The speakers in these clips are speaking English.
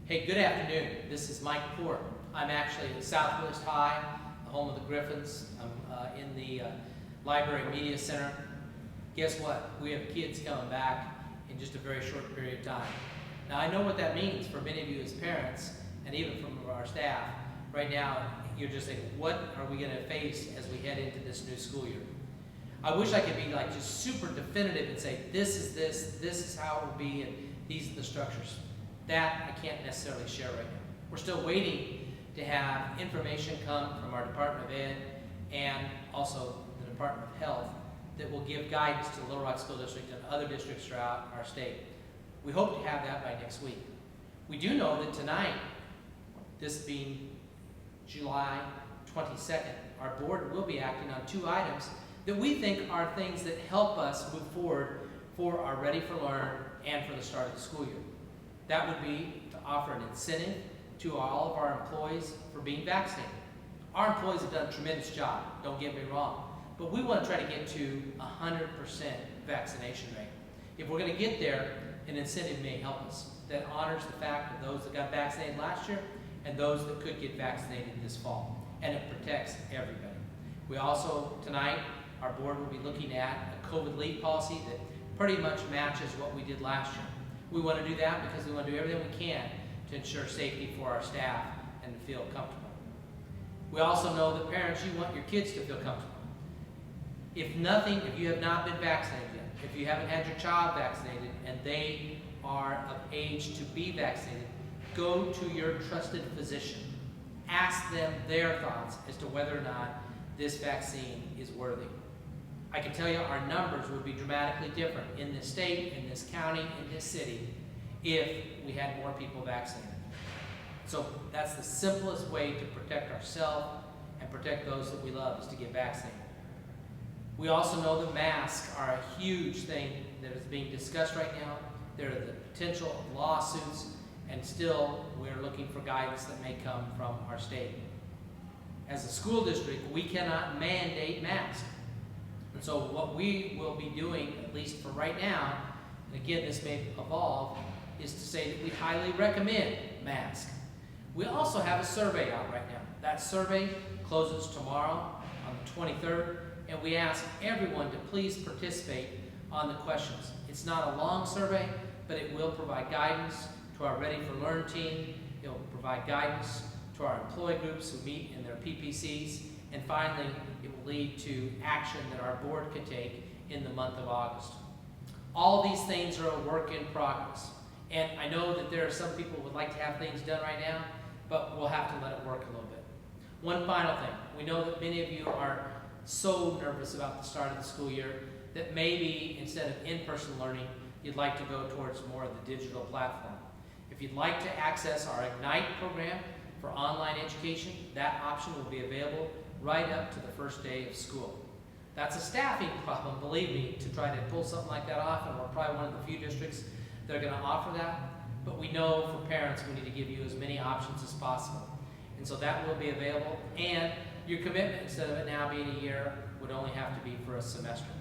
Hey, good afternoon. This is Mike Poore. I'm actually at Southwest High, the home of the Griffins. I'm in the Library Media Center. Guess what? We have kids coming back in just a very short period of time. Now, I know what that means for many of you as parents, and even from our staff. Right now, you're just saying, what are we going to face as we head into this new school year? I wish I could be like just super definitive and say, this is how it will be, and these are the structures. That I can't necessarily share right now. We're still waiting to have information come from our Department of Ed and also the Department of Health that will give guidance to the Little Rock School District and other districts throughout our state. We hope to have that by next week. We do know that tonight, this being July 22nd, our board will be acting on 2 items that we think are things that help us move forward for our Ready for Learn and for the start of the school year. That would be to offer an incentive to all of our employees for being vaccinated. Our employees have done a tremendous job, don't get me wrong, but we want to try to get to 100% vaccination rate. If we're going to get there, an incentive may help us that honors the fact of those that got vaccinated last year and those that could get vaccinated this fall, and it protects everybody. We also, tonight, our board will be looking at a COVID leave policy that pretty much matches what we did last year. We want to do that because we want to do everything we can to ensure safety for our staff and to feel comfortable. We also know that parents, you want your kids to feel comfortable. If you have not been vaccinated yet, if you haven't had your child vaccinated and they are of age to be vaccinated, go to your trusted physician. Ask them their thoughts as to whether or not this vaccine is worthy. I can tell you our numbers would be dramatically different in this state, in this county, in this city, if we had more people vaccinated. So that's the simplest way to protect ourselves and protect those that we love, is to get vaccinated. We also know that masks are a huge thing that is being discussed right now. There are the potential of lawsuits, and still we're looking for guidance that may come from our state. As a school district, we cannot mandate masks. And so what we will be doing, at least for right now, and again this may evolve, is to say that we highly recommend masks. We also have a survey out right now. That survey closes tomorrow on the 23rd, and we ask everyone to please participate on the questions. It's not a long survey, but it will provide guidance to our Ready for Learn team. It will provide guidance to our employee groups who meet in their PPCs. And finally, it will lead to action that our board can take in the month of August. All these things are a work in progress. And I know that there are some people who would like to have things done right now, but we'll have to let it work a little bit. One final thing. We know that many of you are so nervous about the start of the school year that maybe instead of in-person learning, you'd like to go towards more of the digital platform. If you'd like to access our Ignite program for online education, that option will be available right up to the first day of school. That's a staffing problem, believe me, to try to pull something like that off, and we're probably one of the few districts that are going to offer that. But we know for parents we need to give you as many options as possible. And so that will be available, and your commitment, instead of it now being a year, would only have to be for a semester.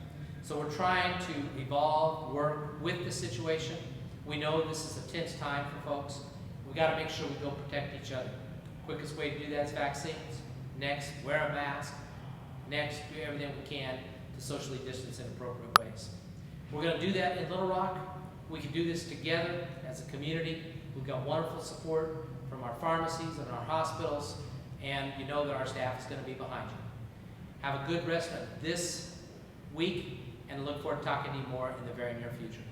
So we're trying to evolve, work with the situation. We know this is a tense time for folks. We've got to make sure we go protect each other. Quickest way to do that is vaccines. Next, wear a mask. Next, do everything we can to socially distance in appropriate ways. We're going to do that in Little Rock. We can do this together as a community. We've got wonderful support from our pharmacies and our hospitals, and you know that our staff is going to be behind you. Have a good rest of this week, and look forward to talking to you more in the very near future.